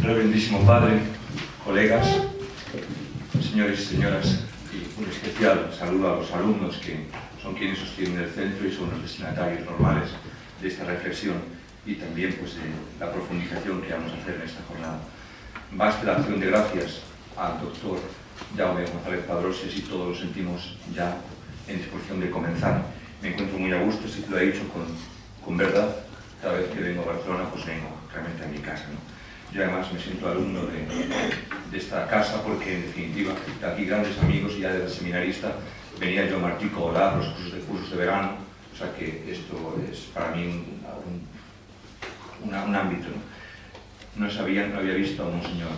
Reverendísimo Padre, colegas, señores y señoras, y un especial saludo a los alumnos que son quienes sostienen el centro y son los destinatarios normales de esta reflexión y también pues, de la profundización que vamos a hacer en esta jornada. Baste la acción de gracias al doctor Jaume González Padroses y todos lo sentimos ya en disposición de comenzar. Me encuentro muy a gusto, si te lo he dicho con verdad. Cada vez que vengo a Barcelona, pues vengo realmente a mi casa, ¿no? Yo además me siento alumno de esta casa porque, en definitiva, aquí grandes amigos y ya desde seminarista venía yo a Martico a dar los cursos de verano, o sea que esto es para mí un ámbito, ¿no? No había visto a un señor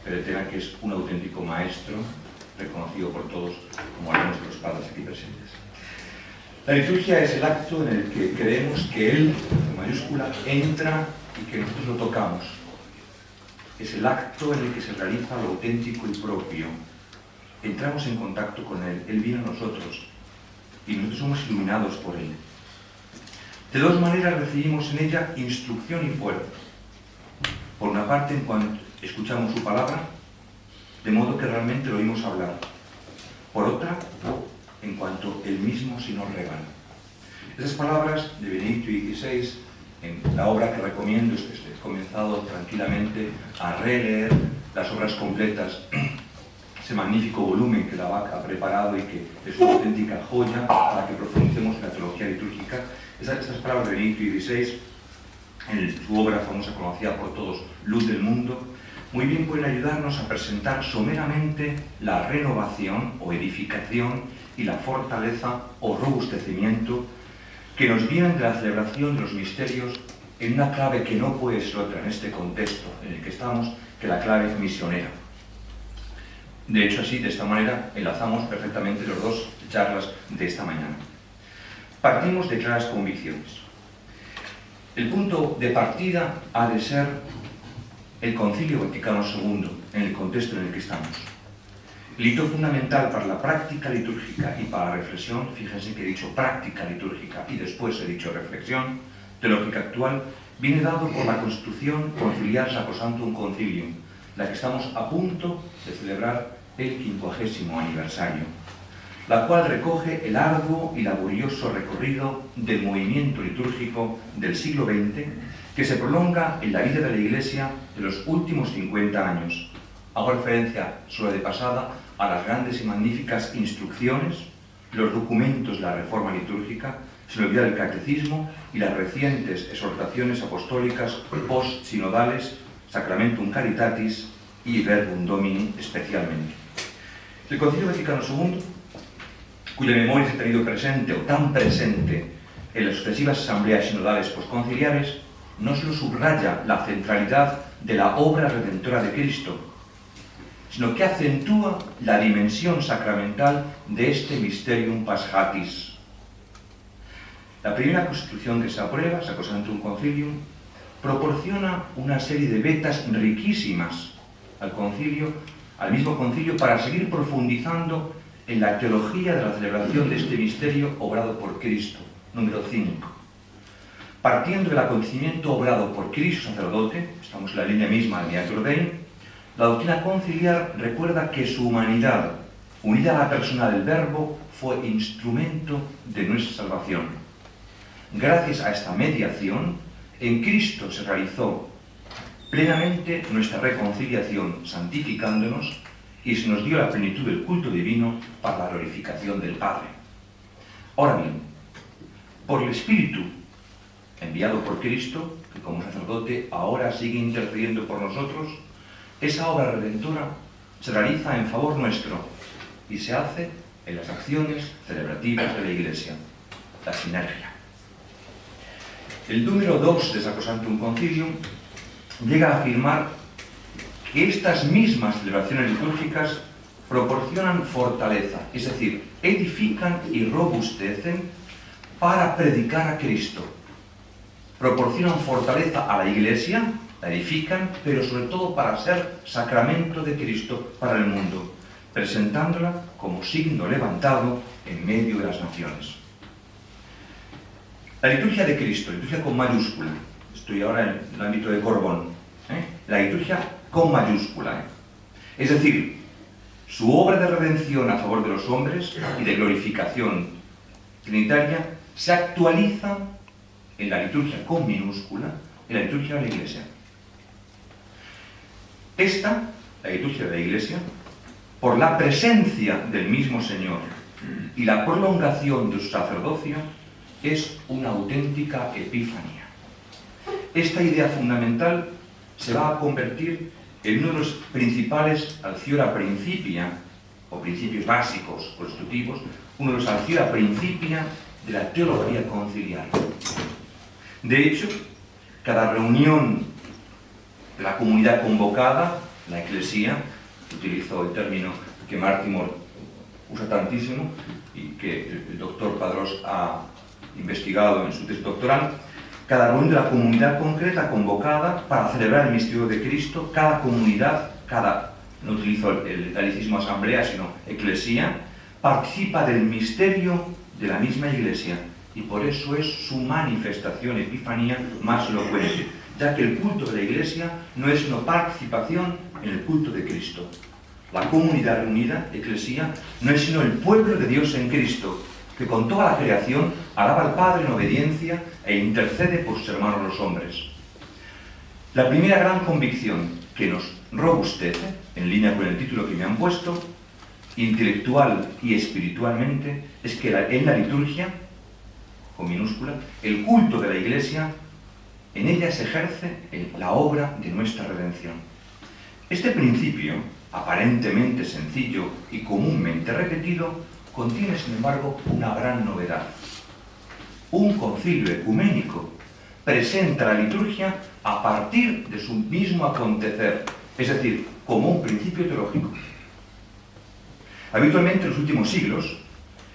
Peretena, que es un auténtico maestro, reconocido por todos como algunos de los padres aquí presentes. La liturgia es el acto en el que creemos que Él, en mayúscula, entra y que nosotros lo tocamos. Es el acto en el que se realiza lo auténtico y propio. Entramos en contacto con Él, Él viene a nosotros y nosotros somos iluminados por Él. De dos maneras recibimos en ella instrucción y fuerza. Por una parte, en cuanto escuchamos su palabra, de modo que realmente lo oímos hablar. Por otra, en cuanto Él mismo se nos regala. Esas palabras de Benedicto XVI, en la obra que recomiendo, he comenzado tranquilamente a releer las obras completas, ese magnífico volumen que la VAC ha preparado y que es una auténtica joya para que profundicemos en la teología litúrgica. Estas palabras de Benedicto XVI, en su obra famosa conocida por todos, Luz del Mundo, muy bien pueden ayudarnos a presentar someramente la renovación o edificación y la fortaleza o robustecimiento que nos vienen de la celebración de los misterios en una clave que no puede ser otra en este contexto en el que estamos, que la clave misionera. De hecho, así, de esta manera, enlazamos perfectamente las dos charlas de esta mañana. Partimos de claras convicciones. El punto de partida ha de ser el Concilio Vaticano II, en el contexto en el que estamos. El hito fundamental para la práctica litúrgica y para la reflexión, fíjense que he dicho práctica litúrgica y después he dicho reflexión teológica actual, viene dado por la Constitución Conciliar Sacrosanctum Concilium, la que estamos a punto de celebrar el 50º aniversario, la cual recoge el arduo y laborioso recorrido del movimiento litúrgico del siglo XX que se prolonga en la vida de la Iglesia de los últimos 50 años. Hago referencia, solo de pasada, a las grandes y magníficas instrucciones, los documentos de la Reforma litúrgica, sin olvidar el Catecismo y las recientes exhortaciones apostólicas post-sinodales, Sacramentum Caritatis y Verbum Domini especialmente. El Concilio Vaticano II, cuya memoria se ha tenido presente o tan presente en las sucesivas asambleas sinodales postconciliares, no solo subraya la centralidad de la obra redentora de Cristo, sino que acentúa la dimensión sacramental de este Mysterium Paschatis. La primera constitución que se aprueba, Sacrosanctum Concilium, proporciona una serie de vetas riquísimas al mismo concilio para seguir profundizando en la teología de la celebración de este misterio obrado por Cristo. Número 5. Partiendo del acontecimiento obrado por Cristo sacerdote, estamos en la línea misma del Mediator Dei, la doctrina conciliar recuerda que su humanidad, unida a la persona del Verbo, fue instrumento de nuestra salvación. Gracias a esta mediación, en Cristo se realizó plenamente nuestra reconciliación, santificándonos, y se nos dio la plenitud del culto divino para la glorificación del Padre. Ahora bien, por el Espíritu enviado por Cristo, que como sacerdote ahora sigue intercediendo por nosotros, esa obra redentora se realiza en favor nuestro y se hace en las acciones celebrativas de la Iglesia, la sinergia. El número 2 de Sacrosanctum Concilium llega a afirmar que estas mismas celebraciones litúrgicas proporcionan fortaleza, es decir, edifican y robustecen para predicar a Cristo. Proporcionan fortaleza a la Iglesia, la edifican, pero sobre todo para ser sacramento de Cristo para el mundo, presentándola como signo levantado en medio de las naciones. La liturgia de Cristo, liturgia con mayúscula, estoy ahora en el ámbito de Corbón, la liturgia con mayúscula, es decir, su obra de redención a favor de los hombres y de glorificación trinitaria se actualiza en la liturgia con minúscula, en la liturgia de la Iglesia. Esta, la liturgia de la Iglesia, por la presencia del mismo Señor y la prolongación de su sacerdocio, es una auténtica epifanía. Esta idea fundamental se va a convertir en uno de los principales alciora principia, o principios básicos constitutivos, uno de los alciora principia de la teología conciliar. De hecho, cada reunión de la comunidad convocada, la eclesía, utilizo el término que Martimor usa tantísimo y que el doctor Padrós ha investigado en su tesis doctoral, cada reunión de la comunidad concreta convocada para celebrar el misterio de Cristo, cada comunidad, no utilizo el italicismo asamblea, sino eclesía, participa del misterio de la misma Iglesia, y por eso es su manifestación, epifanía, más elocuente, ya que el culto de la Iglesia no es sino participación en el culto de Cristo. La comunidad reunida, eclesía, no es sino el pueblo de Dios en Cristo, que con toda la creación alaba al Padre en obediencia e intercede por sus hermanos los hombres. La primera gran convicción que nos robustece, en línea con el título que me han puesto, intelectual y espiritualmente, es que en la liturgia, con minúscula, el culto de la Iglesia, en ella se ejerce la obra de nuestra redención. Este principio, aparentemente sencillo y comúnmente repetido, contiene, sin embargo, una gran novedad. Un concilio ecuménico presenta la liturgia a partir de su mismo acontecer, es decir, como un principio teológico. Habitualmente, en los últimos siglos,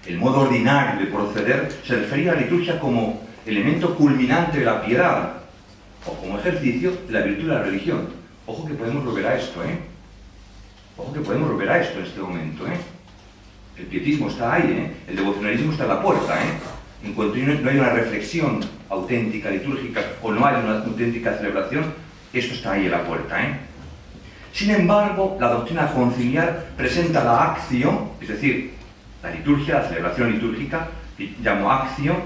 el modo ordinario de proceder se refería a la liturgia como elemento culminante de la piedad, o como ejercicio de la virtud de la religión. Ojo que podemos volver a esto, Ojo que podemos volver a esto en este momento, El pietismo está ahí, El devocionalismo está a la puerta, En cuanto no hay una reflexión auténtica, litúrgica, o no hay una auténtica celebración, esto está ahí a la puerta, Sin embargo, la doctrina conciliar presenta la acción, es decir, la liturgia, la celebración litúrgica, que llamo acción,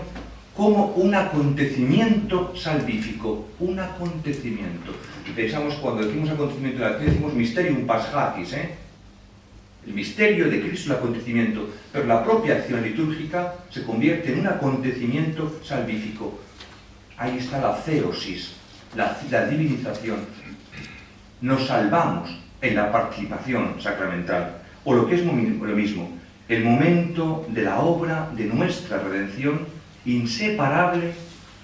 como un acontecimiento salvífico, un acontecimiento. Y pensamos, cuando decimos acontecimiento de la liturgia, decimos mysterium paschalis, El misterio de Cristo, el acontecimiento, pero la propia acción litúrgica se convierte en un acontecimiento salvífico. Ahí está la theosis, la divinización. Nos salvamos en la participación sacramental, o lo que es lo mismo, el momento de la obra de nuestra redención, inseparable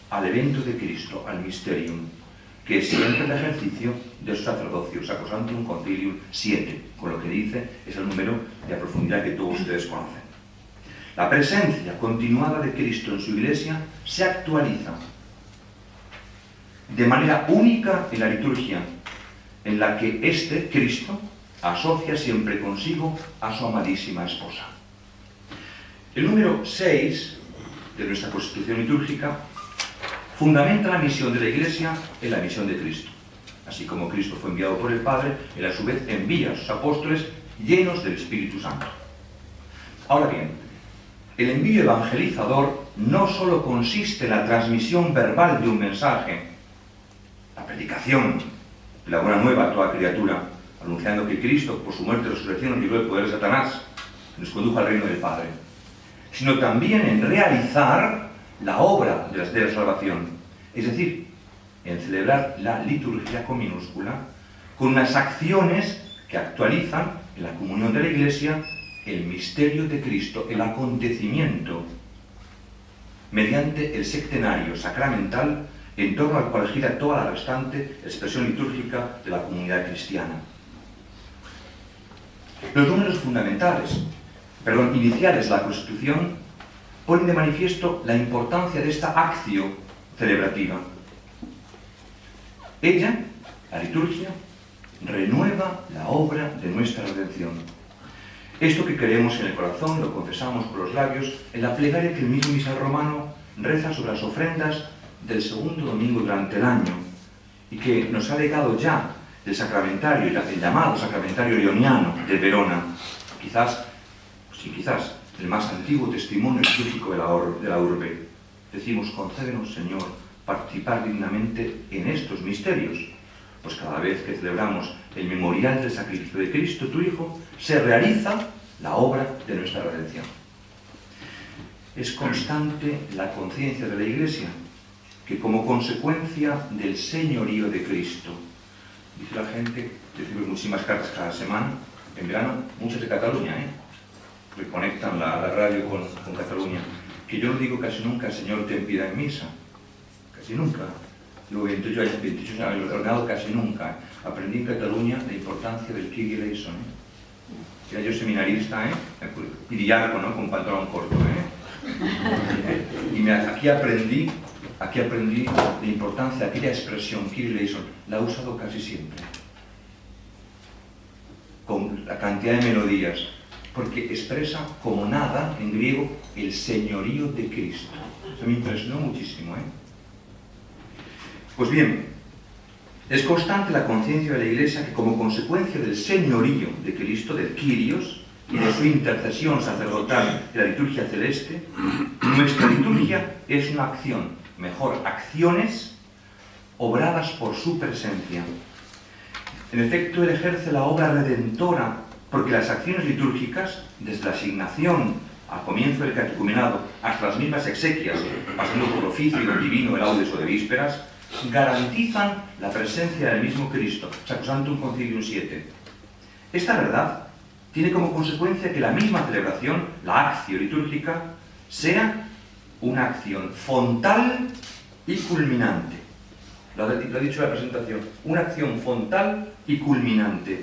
al evento de Cristo, al mysterium, que es siempre el ejercicio de su sacerdocio, Sacrosanctum Concilium 7, con lo que dice es el número de profundidad que todos ustedes conocen. La presencia continuada de Cristo en su Iglesia se actualiza de manera única en la liturgia, en la que este Cristo asocia siempre consigo a su amadísima esposa. El número 6 de nuestra Constitución litúrgica fundamenta la misión de la Iglesia en la misión de Cristo. Así como Cristo fue enviado por el Padre, Él a su vez envía a sus apóstoles llenos del Espíritu Santo. Ahora bien, el envío evangelizador no solo consiste en la transmisión verbal de un mensaje, la predicación de la buena nueva a toda criatura, anunciando que Cristo, por su muerte y resurrección, nos libró del poder de Satanás, nos condujo al reino del Padre, sino también en realizar la obra de la salvación, es decir, en celebrar la liturgia con minúscula, con unas acciones que actualizan en la comunión de la Iglesia el misterio de Cristo, el acontecimiento, mediante el septenario sacramental en torno al cual gira toda la restante expresión litúrgica de la comunidad cristiana. Los números iniciales de la Constitución ponen de manifiesto la importancia de esta acción celebrativa. Ella, la liturgia, renueva la obra de nuestra redención. Esto que creemos en el corazón lo confesamos con los labios en la plegaria que el mismo misal romano reza sobre las ofrendas del segundo domingo durante el año y que nos ha legado ya del sacramentario, el llamado sacramentario ioniano de Verona, quizás, el más antiguo testimonio litúrgico de la urbe. Decimos, concédenos, Señor, participar dignamente en estos misterios, pues cada vez que celebramos el memorial del sacrificio de Cristo, tu Hijo, se realiza la obra de nuestra redención. Es constante la conciencia de la Iglesia que, como consecuencia del señorío de Cristo, dice la gente, recibimos muchísimas cartas cada semana, en verano, muchas de Cataluña, que conectan la radio con Cataluña, que yo no digo casi nunca, Señor, ten piedad en misa, casi nunca. Luego, 28 años ordenado, casi nunca. Aprendí en Cataluña la importancia del Kyrie eleison. Era yo seminarista, y diácono, con pantalón corto. Y aquí aprendí la importancia de aquella expresión, Kyrie eleison. La he usado casi siempre, con la cantidad de melodías, porque expresa como nada, en griego, el señorío de Cristo. Eso me impresionó muchísimo. Pues bien, es constante la conciencia de la Iglesia que, como consecuencia del señorío de Cristo, del Kyrios, y de su intercesión sacerdotal en la liturgia celeste, nuestra liturgia es una acción, mejor, acciones obradas por su presencia. En efecto, Él ejerce la obra redentora, porque las acciones litúrgicas, desde la asignación al comienzo del catecumenado hasta las mismas exequias, pasando por oficio divino, el laudes o de vísperas, garantizan la presencia del mismo Cristo, Sacrosanctum Concilium 7. Esta verdad tiene como consecuencia que la misma celebración, la acción litúrgica, sea una acción fontal y culminante. Lo ha dicho la presentación, una acción fontal y culminante.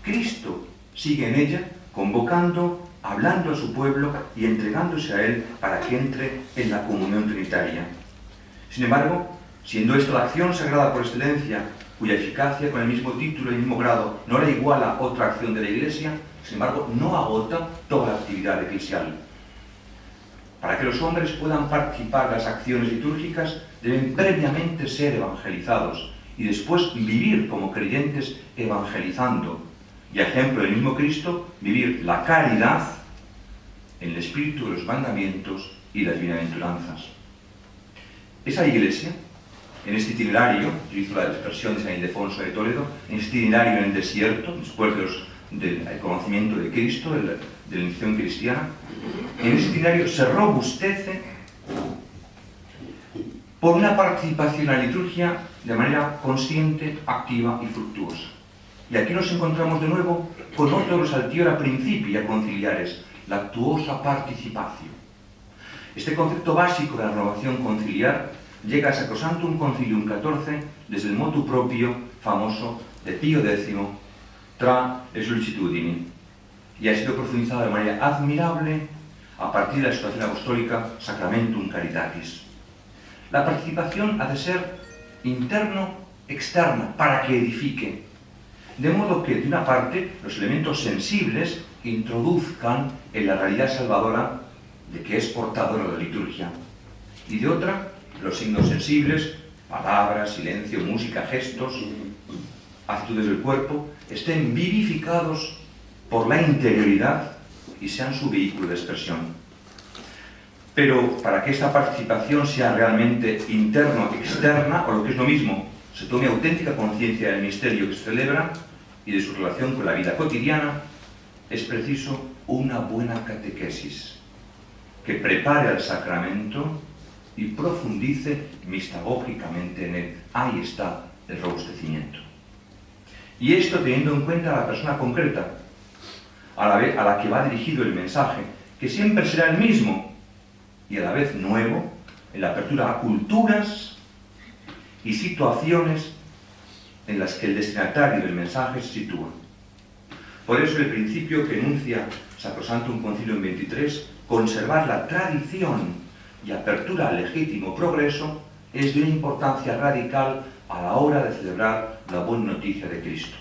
Cristo sigue en ella, convocando, hablando a su pueblo y entregándose a él para que entre en la comunión trinitaria. Sin embargo, siendo esta la acción sagrada por excelencia, cuya eficacia con el mismo título y el mismo grado no la iguala a otra acción de la Iglesia, sin embargo, no agota toda la actividad eclesial. Para que los hombres puedan participar de las acciones litúrgicas, deben previamente ser evangelizados y después vivir como creyentes evangelizando. Y a ejemplo del mismo Cristo, vivir la caridad en el espíritu de los mandamientos y las bienaventuranzas. Esa Iglesia, en este itinerario, utilizo la expresión de San Ildefonso de Toledo, en este itinerario en el desierto, después del conocimiento de Cristo, de la iniciación cristiana, en ese itinerario se robustece por una participación en la liturgia de manera consciente, activa y fructuosa. Y aquí nos encontramos de nuevo con otro resaltiora principia conciliares, la actuosa participación. Este concepto básico de la renovación conciliar llega a Sacrosanctum Concilium 14 desde el motu proprio famoso de Pío X, Tra le Sollicitudini, y ha sido profundizado de manera admirable a partir de la situación apostólica Sacramentum Caritatis. La participación ha de ser interno-externa para que edifique, de modo que, de una parte, los elementos sensibles introduzcan en la realidad salvadora de que es portadora la liturgia, y de otra, los signos sensibles, palabras, silencio, música, gestos, actitudes del cuerpo, estén vivificados por la interioridad y sean su vehículo de expresión. Pero para que esta participación sea realmente interno-externa, o lo que es lo mismo, se tome auténtica conciencia del misterio que se celebra y de su relación con la vida cotidiana, es preciso una buena catequesis que prepare al sacramento y profundice mistagógicamente en él. Ahí está el robustecimiento. Y esto teniendo en cuenta a la persona concreta, a la que va dirigido el mensaje, que siempre será el mismo y a la vez nuevo, en la apertura a culturas y situaciones en las que el destinatario del mensaje se sitúa. Por eso el principio que enuncia Sacrosanctum Concilium 23, conservar la tradición y apertura al legítimo progreso, es de una importancia radical a la hora de celebrar la buena noticia de Cristo.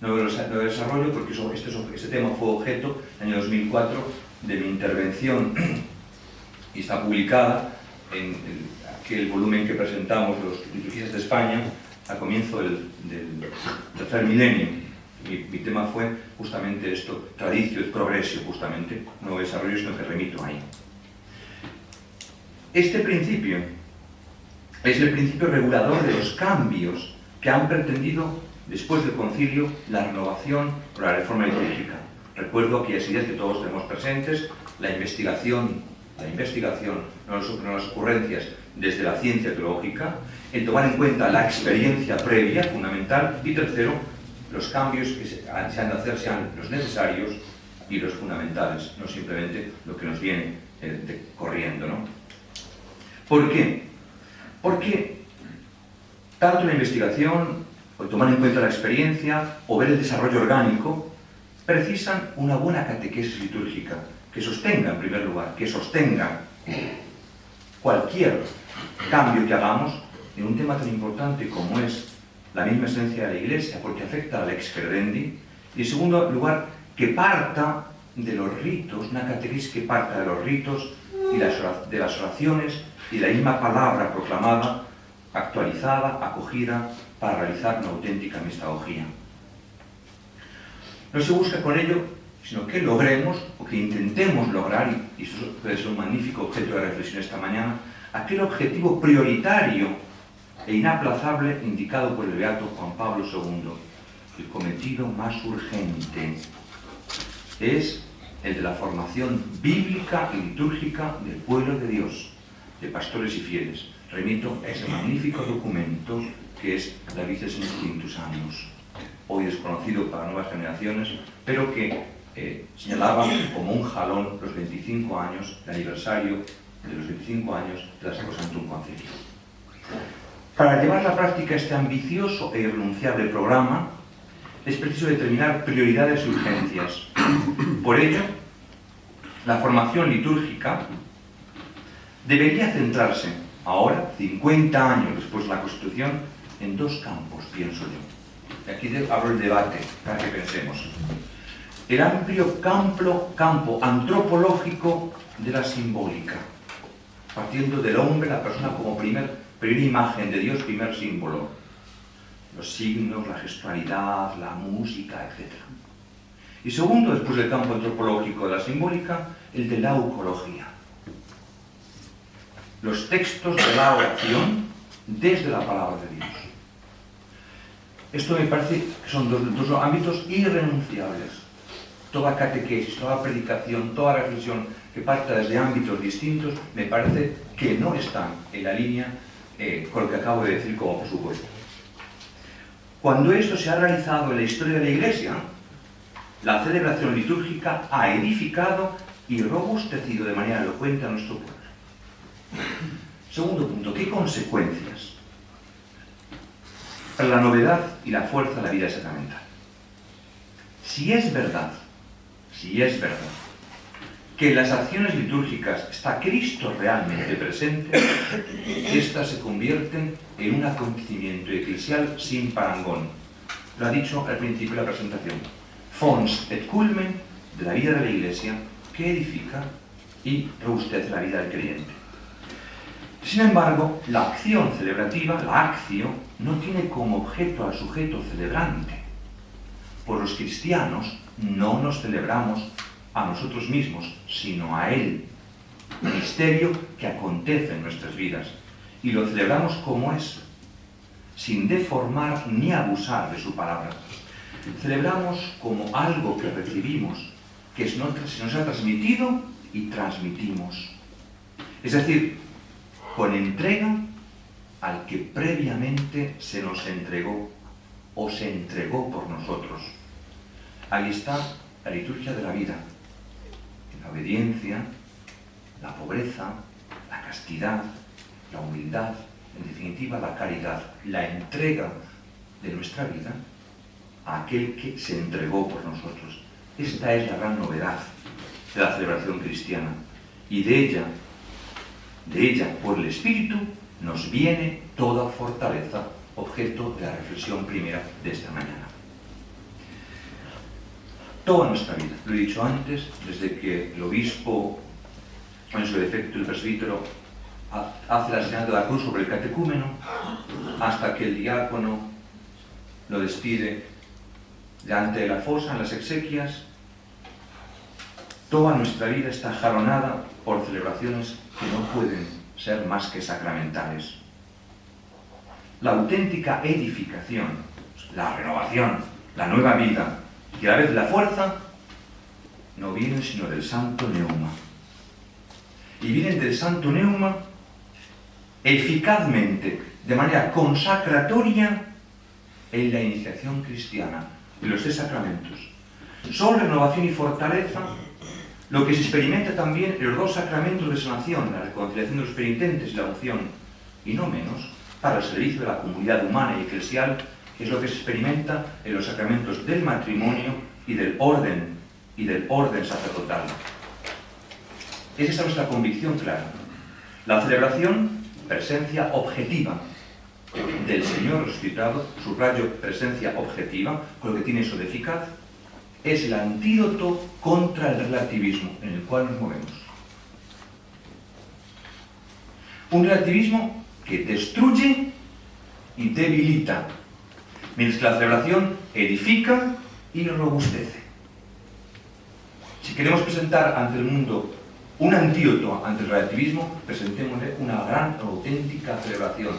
No lo desarrollo porque este tema fue objeto en el año 2004 de mi intervención y está publicada en aquel volumen que presentamos los liturgistas de España al comienzo del hasta el milenio. Mi tema fue justamente esto, traditio et progressio, justamente, no desarrollo, sino que remito ahí. Este principio es el principio regulador de los cambios que han pretendido, después del concilio, la renovación o la reforma litúrgica. Recuerdo aquellas ideas que todos tenemos presentes, la investigación, no las ocurrencias desde la ciencia teológica, el tomar en cuenta la experiencia previa, fundamental, y tercero, los cambios que se han de hacer sean los necesarios y los fundamentales, no simplemente lo que nos viene corriendo, ¿no? ¿Por qué? Porque tanto la investigación, o tomar en cuenta la experiencia, o ver el desarrollo orgánico, precisan una buena catequesis litúrgica, que sostenga, en primer lugar, que sostenga cualquier cambio que hagamos en un tema tan importante como es la misma esencia de la Iglesia, porque afecta al ex credendi, y en segundo lugar, que parta de los ritos, una catequesis que parta de los ritos y de las oraciones y de la misma palabra proclamada, actualizada, acogida, para realizar una auténtica mistagogía. No se busca con ello, sino que logremos, o que intentemos lograr, y eso puede ser un magnífico objeto de reflexión esta mañana, aquel objetivo prioritario e inaplazable indicado por el beato Juan Pablo II. El cometido más urgente es el de la formación bíblica y litúrgica del pueblo de Dios, de pastores y fieles. Remito a ese magnífico documento que es la Vitae Spiritus Animus, hoy desconocido para nuevas generaciones, pero que señalaba como un jalón los 25 años, el aniversario de los 25 años de la Sacrosanctum Concilio. Para llevar a la práctica este ambicioso e irrenunciable programa, es preciso determinar prioridades y urgencias. Por ello, la formación litúrgica debería centrarse, ahora, 50 años después de la Constitución, en dos campos, pienso yo. Y aquí abro el debate, para que pensemos. El amplio campo antropológico de la simbólica, partiendo del hombre, la persona como primera imagen de Dios, primer símbolo. Los signos, la gestualidad, la música, etc. Y segundo, después del campo antropológico de la simbólica, el de la eucología. Los textos de la oración desde la palabra de Dios. Esto me parece que son dos ámbitos irrenunciables. Toda catequesis, toda predicación, toda reflexión que parta desde ámbitos distintos, me parece que no están en la línea con lo que acabo de decir como presupuesto. Cuando esto se ha realizado en la historia de la Iglesia, la celebración litúrgica ha edificado y robustecido de manera elocuente a nuestro pueblo. Segundo punto, ¿qué consecuencias para la novedad y la fuerza de la vida sacramental? Si es verdad que en las acciones litúrgicas está Cristo realmente presente, éstas se convierten en un acontecimiento eclesial sin parangón. Lo ha dicho al principio de la presentación. Fons et culmen de la vida de la Iglesia que edifica y robustece la vida del creyente. Sin embargo, la acción celebrativa, la actio, no tiene como objeto al sujeto celebrante. Por los cristianos no nos celebramos a nosotros mismos, sino a Él, misterio que acontece en nuestras vidas, y lo celebramos como es, sin deformar ni abusar de su palabra. Celebramos como algo que recibimos, que se nos ha transmitido y transmitimos. Es decir, con entrega al que previamente se nos entregó o se entregó por nosotros. Ahí está la liturgia de la vida. La obediencia, la pobreza, la castidad, la humildad, en definitiva la caridad, la entrega de nuestra vida a aquel que se entregó por nosotros. Esta es la gran novedad de la celebración cristiana. Y de ella, por el Espíritu, nos viene toda fortaleza, objeto de la reflexión primera de esta mañana. Toda nuestra vida, lo he dicho antes, desde que el obispo, en su defecto el presbítero, hace la señal de la cruz sobre el catecúmeno, hasta que el diácono lo despide delante de la fosa, en las exequias. Toda nuestra vida está jalonada por celebraciones que no pueden ser más que sacramentales. La auténtica edificación, la renovación, la nueva vida y a la vez la fuerza no vienen sino del santo neuma. Y vienen del santo neuma eficazmente, de manera consacratoria, en la iniciación cristiana, en los 3 sacramentos. Son renovación y fortaleza lo que se experimenta también en los 2 sacramentos de sanación, la reconciliación de los penitentes y la unción, y no menos, para el servicio de la comunidad humana y eclesial, es lo que se experimenta en los sacramentos del matrimonio y del orden sacerdotal. Es esa nuestra convicción clara. La celebración, presencia objetiva del Señor resucitado, subrayo presencia objetiva, con lo que tiene eso de eficaz, es el antídoto contra el relativismo en el cual nos movemos. Un relativismo que destruye y debilita, mientras que la celebración edifica y robustece. Si queremos presentar ante el mundo un antídoto ante el relativismo, presentémosle una gran, auténtica celebración.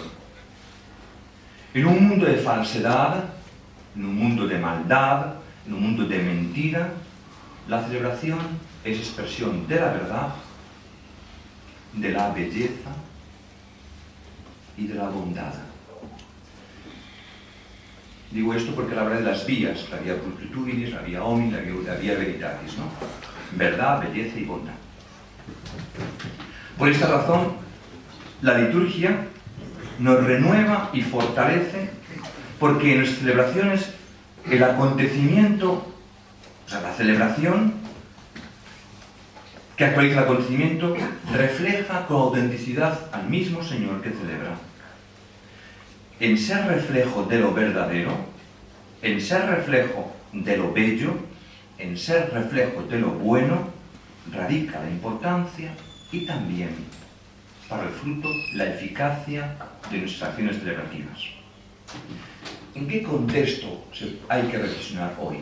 En un mundo de falsedad, en un mundo de maldad, en un mundo de mentira, la celebración es expresión de la verdad, de la belleza y de la bondad. Digo esto porque la verdad de las vías, la vía pulcritudinis, la vía omni, la vía veritatis, ¿no? Verdad, belleza y bondad. Por esta razón, la liturgia nos renueva y fortalece, porque en nuestras celebraciones el acontecimiento, o sea, la celebración que actualiza el acontecimiento, refleja con autenticidad al mismo Señor que celebra. En ser reflejo de lo verdadero, en ser reflejo de lo bello, en ser reflejo de lo bueno, radica la importancia y también, para el fruto, la eficacia de nuestras acciones celebrativas. ¿En qué contexto hay que reflexionar hoy?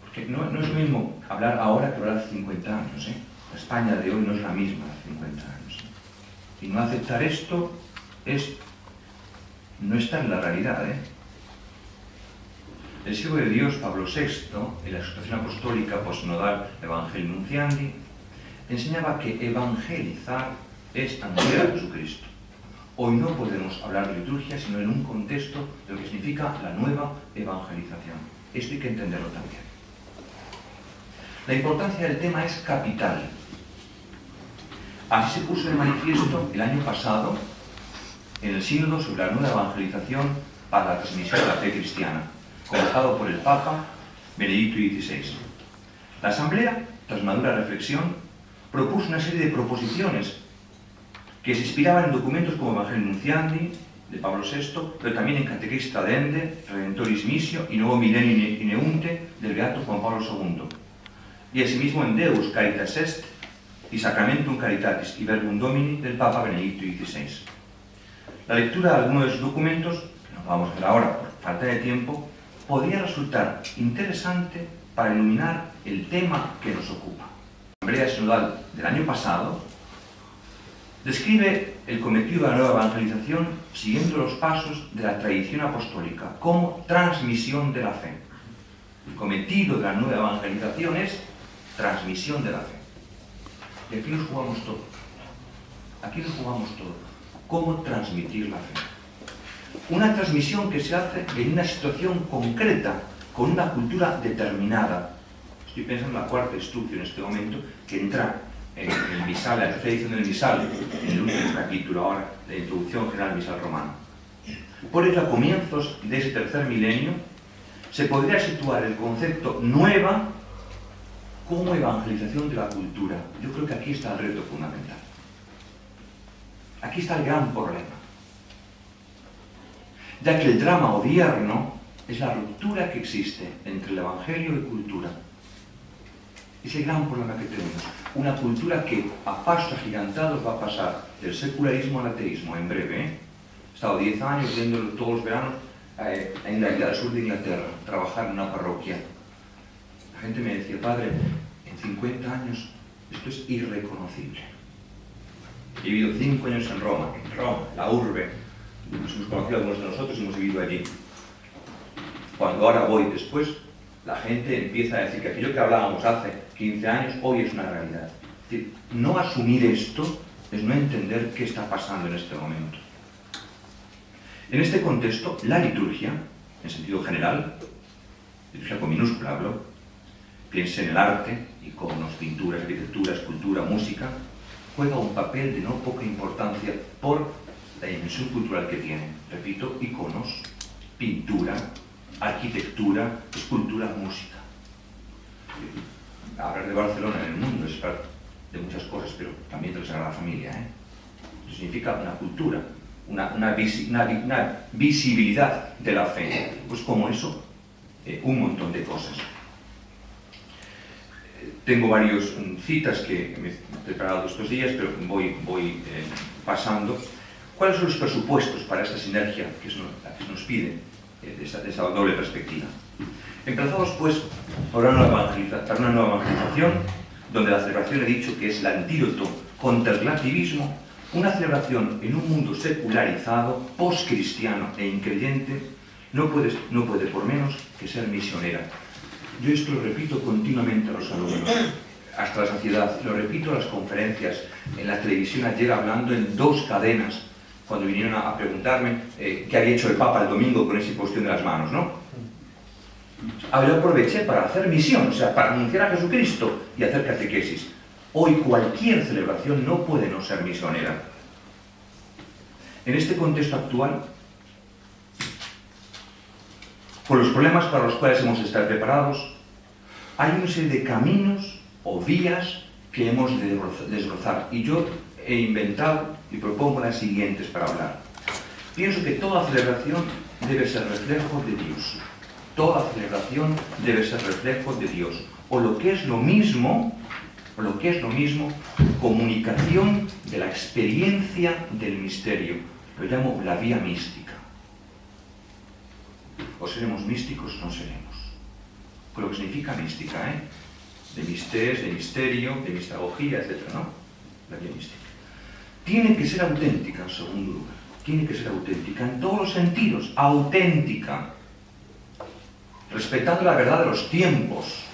Porque no es lo mismo hablar ahora que hablar hace 50 años. La España de hoy no es la misma de hace 50 años. Y no aceptar esto no está en la realidad. El siervo de Dios, Pablo VI, en la exhortación apostólica postsinodal Evangelii Nunciandi, enseñaba que evangelizar es anunciar a Jesucristo. Hoy no podemos hablar de liturgia, sino en un contexto de lo que significa la nueva evangelización. Esto hay que entenderlo también. La importancia del tema es capital. Así se puso de manifiesto el año pasado en el sínodo sobre la nueva evangelización para la transmisión de la fe cristiana, convocado por el Papa Benedicto XVI. La Asamblea, tras madura reflexión, propuso una serie de proposiciones que se inspiraban en documentos como Evangelii Nunciandi, de Pablo VI, pero también en Catequesis Tradendae, Redentoris Missio y Nuevo Milenio Ineunte del Beato Juan Pablo II, y asimismo en Deus Caritas Est y Sacramentum Caritatis y Verbum Domini del Papa Benedicto XVI. La lectura de algunos de esos documentos, que no vamos a hacer ahora por falta de tiempo, podría resultar interesante para iluminar el tema que nos ocupa. La Asamblea Sinodal del año pasado describe el cometido de la nueva evangelización siguiendo los pasos de la tradición apostólica como transmisión de la fe. El cometido de la nueva evangelización es transmisión de la fe. Y aquí nos jugamos todo. Aquí nos jugamos todo. ¿Cómo transmitir la fe? Una transmisión que se hace en una situación concreta, con una cultura determinada. Estoy pensando en la cuarta instrucción en este momento, que entra en el misal, la tercera edición del misal, en el último capítulo ahora, la introducción general al misal romano. Por eso, a comienzos de ese tercer milenio, se podría situar el concepto nueva como evangelización de la cultura. Yo creo que aquí está el reto fundamental. Aquí está el gran problema. Ya que el drama odierno es la ruptura que existe entre el evangelio y cultura. Es el gran problema que tenemos. Una cultura que a pasos agigantados va a pasar del secularismo al ateísmo en breve. He estado 10 años viéndolo todos los veranos a Inglaterra, al sur de Inglaterra, trabajar en una parroquia. La gente me decía, padre, en 50 años esto es irreconocible. He vivido 5 años en Roma, la urbe. Nos hemos conocido algunos de nosotros y hemos vivido allí. Cuando ahora voy después, la gente empieza a decir que aquello que hablábamos hace 15 años, hoy es una realidad. Es decir, no asumir esto es no entender qué está pasando en este momento. En este contexto, la liturgia, en sentido general, liturgia con minúscula hablo, piense en el arte, iconos, pinturas, arquitectura, escultura, música, juega un papel de no poca importancia por la dimensión cultural que tiene. Repito, iconos, pintura, arquitectura, escultura, música. Hablar de Barcelona en el mundo es hablar de muchas cosas, pero también de la Sagrada Familia. Eso significa una cultura, una visibilidad de la fe. Pues como eso, un montón de cosas. Tengo varias citas que me he preparado estos días, pero voy pasando. ¿Cuáles son los presupuestos para esta sinergia que se nos pide de esa doble perspectiva? Empezamos pues por una nueva evangelización, donde la celebración he dicho que es el antídoto contra el relativismo, una celebración en un mundo secularizado, postcristiano e increyente, no puede por menos que ser misionera. Yo esto lo repito continuamente a los alumnos, hasta la saciedad, lo repito a las conferencias, en la televisión ayer hablando en 2 cadenas, cuando vinieron a preguntarme qué había hecho el Papa el domingo con esa imposición de las manos, ¿no? Yo aproveché para hacer misión, o sea, para anunciar a Jesucristo y hacer catequesis. Hoy cualquier celebración no puede no ser misionera. En este contexto actual, con los problemas para los cuales hemos de estar preparados, hay una serie de caminos o vías que hemos de desbrozar. Y yo he inventado y propongo las siguientes para hablar. Pienso que toda celebración debe ser reflejo de Dios. Toda celebración debe ser reflejo de Dios. O lo que es lo mismo, comunicación de la experiencia del misterio. Lo llamo la vía mística. O seremos místicos, no seremos. Con lo que significa mística, de mistés, de misterio, de mistagogía, etc., ¿no? La vía mística. Tiene que ser auténtica, en segundo lugar. Tiene que ser auténtica en todos los sentidos. Auténtica. Respetando la verdad de los tiempos,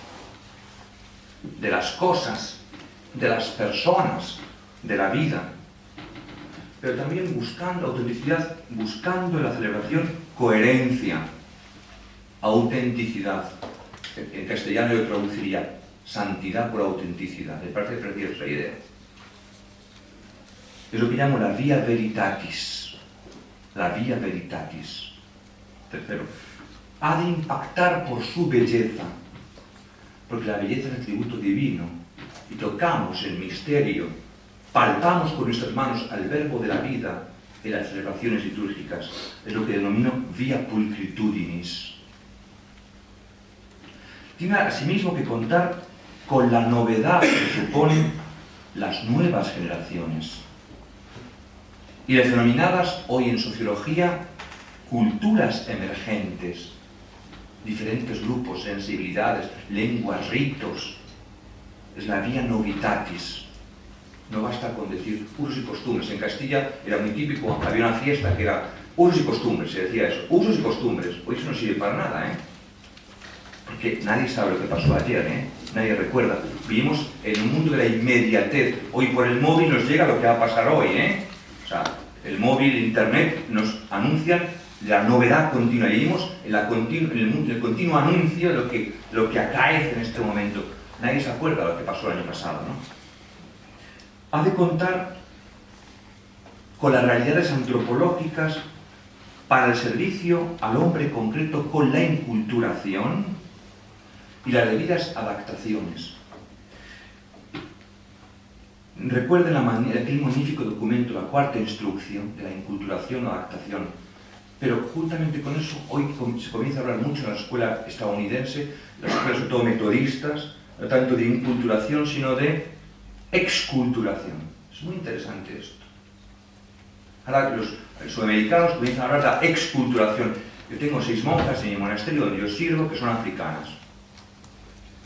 de las cosas, de las personas, de la vida. Pero también buscando autenticidad, buscando en la celebración coherencia, autenticidad. En castellano yo traduciría santidad por autenticidad. Me parece preciosa idea. Es lo que llamo la via veritatis. La via veritatis. Tercero, ha de impactar por su belleza, porque la belleza es atributo divino, y tocamos el misterio, palpamos con nuestras manos al verbo de la vida en las celebraciones litúrgicas. Es lo que denomino via pulcritudinis. Tiene asimismo que contar con la novedad que suponen las nuevas generaciones y las denominadas hoy en sociología culturas emergentes, diferentes grupos, sensibilidades, lenguas, ritos. Es la vía novitatis. No basta con decir usos y costumbres. En Castilla era muy típico, había una fiesta que era usos y costumbres, se decía eso, usos y costumbres. Hoy eso no sirve para nada, porque nadie sabe lo que pasó ayer, nadie recuerda. Vivimos en un mundo de la inmediatez. Hoy por el móvil nos llega lo que va a pasar hoy, O sea, el móvil, el internet nos anuncian la novedad continua. Vivimos en el continuo anuncio de lo que acaece en este momento. Nadie se acuerda de lo que pasó el año pasado, Ha de contar con las realidades antropológicas para el servicio al hombre concreto, con la inculturación y las debidas adaptaciones. Recuerden aquel magnífico documento, la cuarta instrucción de la inculturación o adaptación. Pero juntamente con eso, hoy se comienza a hablar mucho en la escuela estadounidense, las escuelas sobre todo metodistas, no tanto de inculturación, sino de exculturación. Es muy interesante esto. Ahora los sudamericanos comienzan a hablar de la exculturación. Yo tengo 6 monjas en mi monasterio donde yo sirvo que son africanas.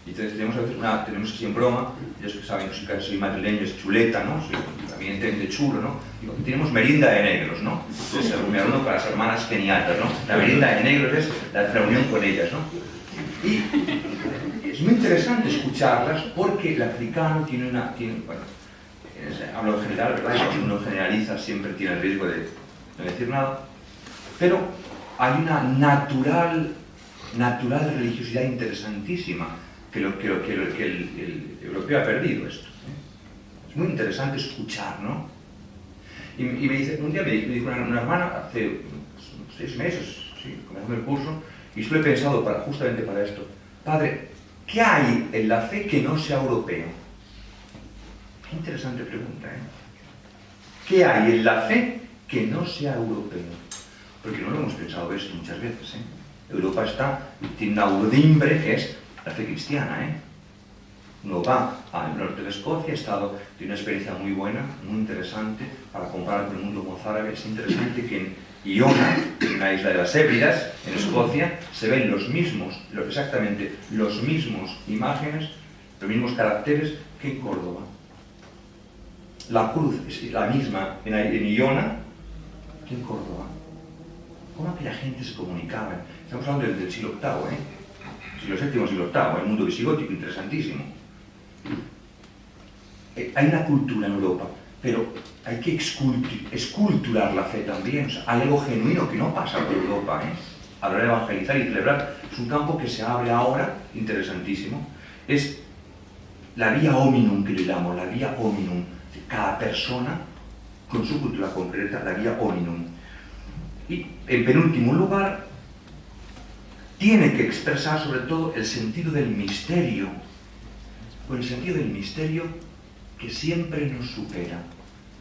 Y entonces tenemos a veces tenemos así en broma, ellos que saben que soy madrileño, es chuleta, ¿no? También entiende chulo, ¿no? Digo, tenemos merienda de negros, ¿no? Entonces me reúno con las hermanas geniatas, ¿no? La merienda de negros es la reunión con ellas, ¿no? Y es muy interesante escucharlas porque el africano tiene bueno, hablo en general, ¿verdad? Cuando uno generaliza siempre tiene el riesgo de no decir nada, pero hay una natural religiosidad interesantísima que el europeo ha perdido esto. Es muy interesante escuchar, ¿no? Y me dice, un día me dijo una hermana, hace 6 meses, sí, comenzando el curso, y solo he pensado justamente para esto: padre, ¿qué hay en la fe que no sea europeo? Qué interesante pregunta, ¿eh? ¿Qué hay en la fe que no sea europeo? Porque no lo hemos pensado esto muchas veces, ¿eh? Europa tiene una urdimbre que es la fe cristiana, ¿eh? Uno va al norte de Escocia, tiene una experiencia muy buena, muy interesante, para comparar con el mundo mozárabe. Es interesante que en Iona, en una isla de las Hébridas, en Escocia, se ven exactamente los mismos imágenes, los mismos caracteres que en Córdoba. La cruz es la misma en Iona que en Córdoba. ¿Cómo aquella gente se comunicaba? Estamos hablando del siglo VIII, ¿eh? Siglo VII, siglo VIII, el mundo visigótico, interesantísimo. Hay una cultura en Europa, pero hay que esculturar la fe también. O sea, hay algo genuino que no pasa por Europa, ¿eh? A la hora de evangelizar y celebrar. Es un campo que se abre ahora, interesantísimo. Es la vía hominum, que le llamo, la vía hominum. Cada persona, con su cultura concreta, la vía hominum. Y, en penúltimo lugar, tiene que expresar sobre todo el sentido del misterio, o el sentido del misterio que siempre nos supera,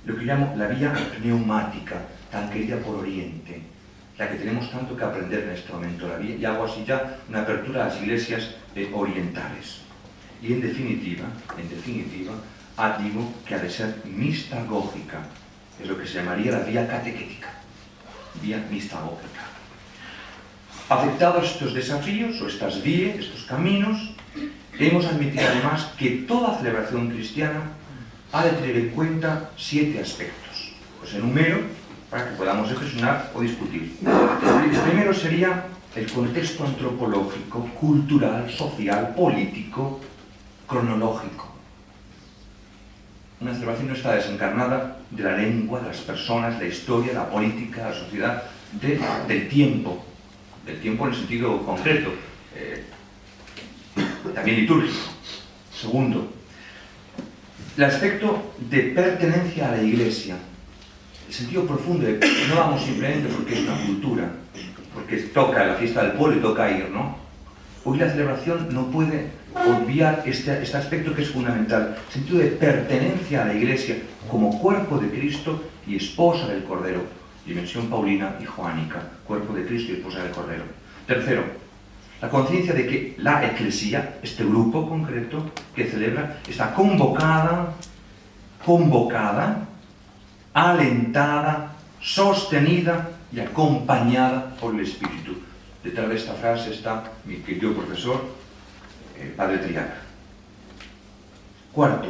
lo que llamo la vía neumática, tan querida por Oriente, la que tenemos tanto que aprender en este momento, y hago así ya una apertura a las iglesias orientales. Y en definitiva, digo que ha de ser mistagógica, es lo que se llamaría la vía catequética, vía mistagógica. Aceptados estos desafíos, o estas vías, estos caminos, hemos admitido además que toda celebración cristiana ha de tener en cuenta 7 aspectos. Los enumero para que podamos reflexionar o discutir. El primero sería el contexto antropológico, cultural, social, político, cronológico. Una celebración no está desencarnada de la lengua, de las personas, la historia, la política, la sociedad, del tiempo en el sentido concreto, también litúrgico. Segundo, el aspecto de pertenencia a la Iglesia, el sentido profundo de no vamos simplemente porque es una cultura, porque toca la fiesta del pueblo y toca ir, ¿no? Hoy la celebración no puede obviar este aspecto que es fundamental, el sentido de pertenencia a la Iglesia como cuerpo de Cristo y esposa del Cordero, dimensión paulina y joánica, cuerpo de Cristo y esposa del Cordero. Tercero, la conciencia de que la Eclesia, este grupo concreto que celebra, está convocada, alentada, sostenida y acompañada por el Espíritu. Detrás de esta frase está mi querido profesor, Padre Triac. Cuarto,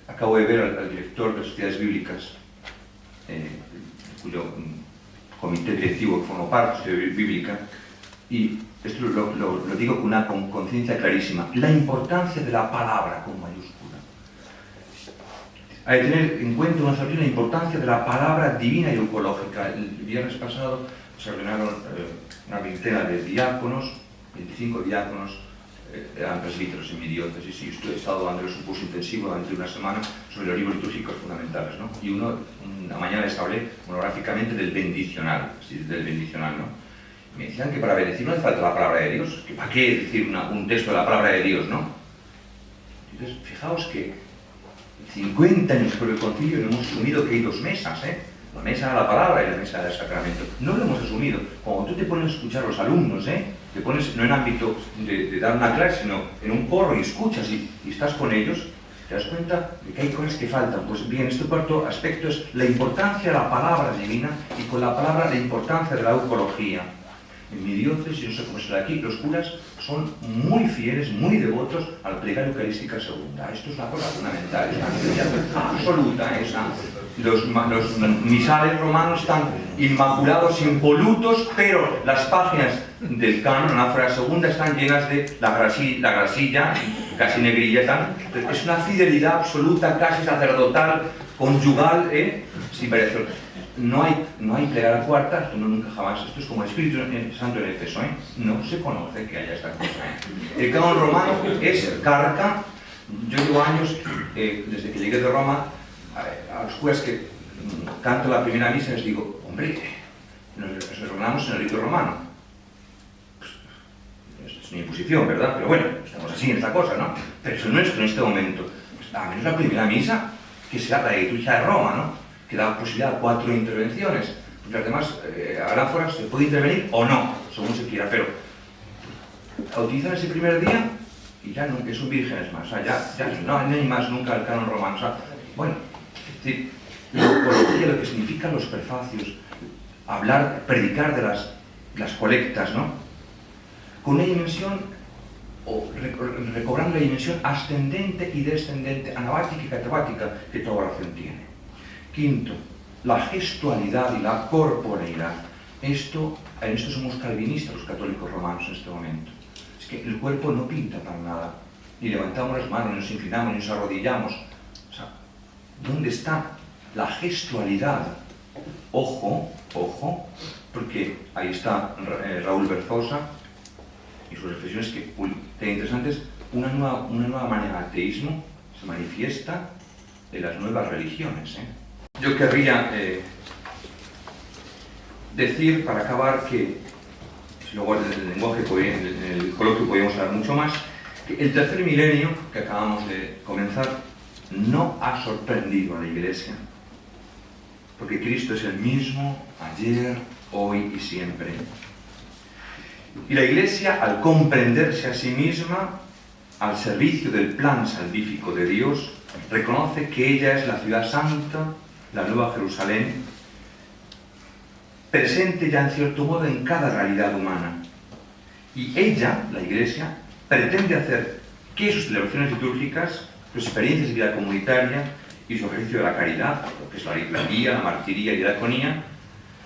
acabo de ver al director de las Sociedades Bíblicas, cuyo comité directivo que formó parte de la Sociedad Bíblica, y esto lo digo con una conciencia clarísima: la importancia de la palabra con mayúscula. Hay que tener en cuenta la importancia de la palabra divina y ecológica. El viernes pasado se ordenaron una veintena de diáconos, 25 diáconos, eran presbíteros en mi diócesis, y he estado dándoles un curso intensivo durante una semana sobre los libros litúrgicos fundamentales, ¿no? Y una mañana les hablé monográficamente del bendicional, ¿no? Me decían que para bendecir no hace falta la palabra de Dios, que para qué decir un texto de la palabra de Dios, ¿no? Entonces, fijaos que 50 años por el concilio no hemos asumido que hay 2 mesas, ¿eh? La mesa de la palabra y la mesa del sacramento. No lo hemos asumido. Cuando tú te pones a escuchar a los alumnos, te pones no en ámbito de dar una clase, sino en un coro y escuchas y estás con ellos, ¿Te das cuenta de que hay cosas que faltan? Pues bien, este cuarto aspecto es la importancia de la palabra divina y con la palabra la importancia de la eucología. En mi diócesis, yo no sé cómo será aquí, los curas son muy fieles, muy devotos al plegario eucarística segunda. Esto es una cosa fundamental, es una creencia absoluta esa. Los misales romanos están inmaculados, impolutos, pero las páginas del canon, anáfora segunda, están llenas de la grasilla, casi negrilla, tal. Es una fidelidad absoluta, casi sacerdotal, conyugal, sin variación. No hay plegaria cuarta, esto no, nunca jamás. Esto es como el Espíritu Santo en Éfeso, no se conoce que haya esta cosa. El canon romano es carca. Yo llevo años, desde que llegué de Roma, a los curas que canto la primera misa les digo, hombre, nos ordenamos en el rito romano. Pues, es una imposición, ¿verdad? Pero bueno, estamos así en esta cosa, ¿no? Pero eso es nuestro en este momento. Pues, a menos la primera misa, que será la liturgia de Roma, ¿no? Que da posibilidad a 4 intervenciones, porque además anáforas se puede intervenir o no, según se quiera, pero utilizan ese primer día y ya no, que son vírgenes más, o sea, ya no hay más nunca el canon romano, o sea, bueno, es decir, la eucología, lo que significan los prefacios, hablar, predicar de las colectas, ¿no? Con una dimensión, o recobrando la dimensión ascendente y descendente, anabática y catabática que toda oración tiene. Quinto, la gestualidad y la corporeidad. En esto somos calvinistas los católicos romanos en este momento. Es que el cuerpo no pinta para nada. Ni levantamos las manos, ni nos inclinamos, ni nos arrodillamos. O sea, ¿dónde está la gestualidad? Ojo, porque ahí está Raúl Berzosa y sus reflexiones que tan interesantes. Una nueva manera de ateísmo se manifiesta en las nuevas religiones, Yo querría decir, para acabar, que, si luego en el lenguaje, en el coloquio podríamos hablar mucho más, que el tercer milenio que acabamos de comenzar no ha sorprendido a la Iglesia, porque Cristo es el mismo ayer, hoy y siempre. Y la Iglesia, al comprenderse a sí misma, al servicio del plan salvífico de Dios, reconoce que ella es la ciudad santa, la Nueva Jerusalén, presente ya en cierto modo en cada realidad humana. Y ella, la Iglesia, pretende hacer que sus celebraciones litúrgicas, sus experiencias de vida comunitaria y su ejercicio de la caridad, lo que es la liturgia, la martiría y la diaconía,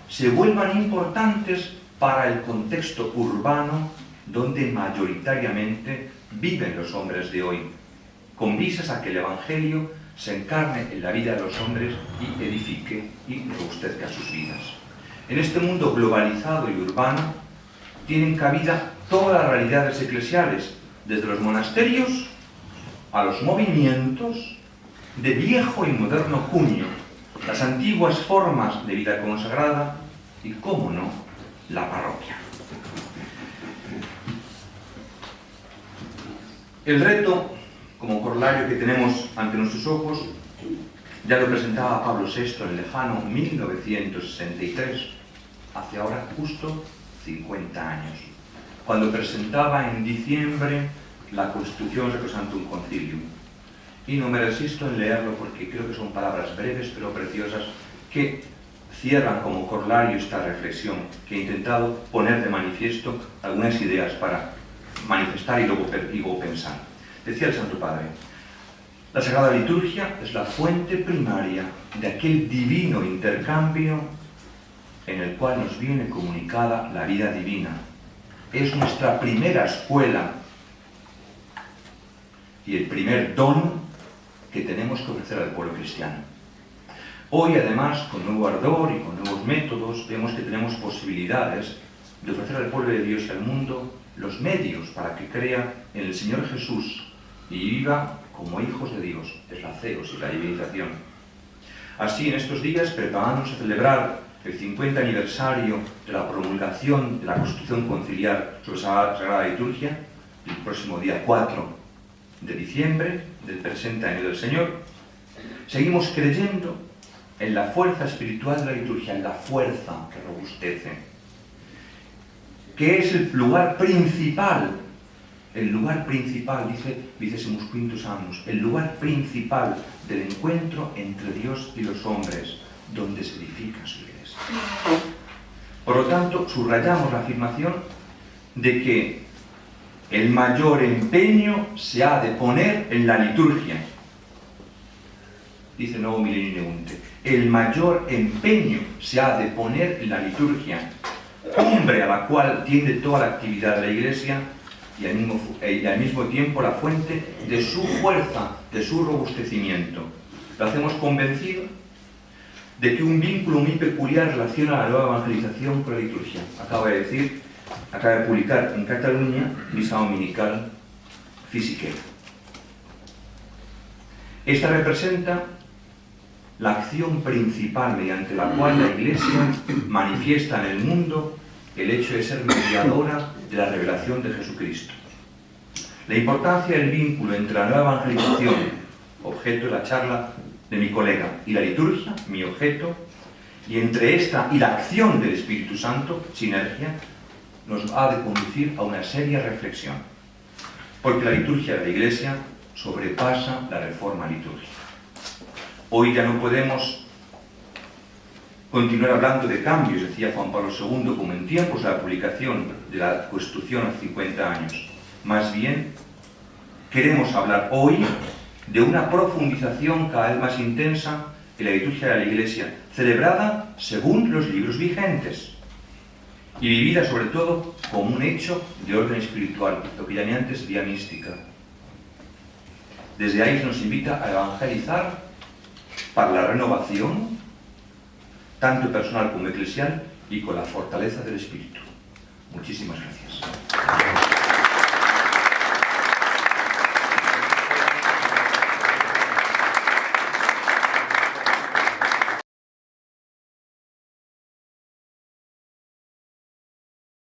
se vuelvan importantes para el contexto urbano donde mayoritariamente viven los hombres de hoy, con vistas a que el Evangelio se encarne en la vida de los hombres y edifique y robustezca sus vidas. En este mundo globalizado y urbano tienen cabida todas las realidades eclesiales, desde los monasterios a los movimientos de viejo y moderno cuño, las antiguas formas de vida consagrada y, cómo no, la parroquia. El reto, como corolario que tenemos ante nuestros ojos, ya lo presentaba Pablo VI en el lejano 1963, hace ahora justo 50 años, cuando presentaba en diciembre la Constitución Sacrosanctum Concilium. Y no me resisto en leerlo porque creo que son palabras breves pero preciosas que cierran como corolario esta reflexión que he intentado poner de manifiesto algunas ideas para manifestar y luego pensar. Decía el Santo Padre: la Sagrada Liturgia es la fuente primaria de aquel divino intercambio en el cual nos viene comunicada la vida divina. Es nuestra primera escuela y el primer don que tenemos que ofrecer al pueblo cristiano. Hoy, además, con nuevo ardor y con nuevos métodos, vemos que tenemos posibilidades de ofrecer al pueblo de Dios y al mundo los medios para que crea en el Señor Jesús y viva como hijos de Dios, es la theos y la divinización. Así, en estos días, preparándonos a celebrar el 50 aniversario de la promulgación de la Constitución Conciliar sobre la Sagrada Liturgia, el próximo día 4 de diciembre del presente año del Señor, seguimos creyendo en la fuerza espiritual de la liturgia, en la fuerza que robustece, que es el lugar principal el lugar principal, dice Vicesimus Quintus Annus, el lugar principal del encuentro entre Dios y los hombres, donde se edifica su iglesia. Por lo tanto, subrayamos la afirmación de que el mayor empeño se ha de poner en la liturgia. Dice Nuevo Milenio Neunte, el mayor empeño se ha de poner en la liturgia, cumbre a la cual tiende toda la actividad de la Iglesia y al mismo tiempo la fuente de su fuerza, de su robustecimiento. Lo hacemos convencido de que un vínculo muy peculiar relaciona la nueva evangelización con la liturgia. Acaba de publicar en Cataluña Misa Dominical Fisiquera. Esta representa la acción principal mediante la cual la Iglesia manifiesta en el mundo el hecho de ser mediadora de la revelación de Jesucristo. La importancia del vínculo entre la nueva evangelización, objeto de la charla de mi colega, y la liturgia, mi objeto, y entre esta y la acción del Espíritu Santo, sinergia, nos ha de conducir a una seria reflexión, porque la liturgia de la Iglesia sobrepasa la reforma litúrgica. Hoy ya no podemos continuar hablando de cambios, decía Juan Pablo II, como en tiempos de la publicación de la Constitución hace 50 años. Más bien, queremos hablar hoy de una profundización cada vez más intensa en la liturgia de la Iglesia, celebrada según los libros vigentes y vivida sobre todo como un hecho de orden espiritual, lo que llamé antes vía mística. Desde ahí se nos invita a evangelizar para la renovación, tanto personal como eclesial, y con la fortaleza del Espíritu. Muchísimas gracias.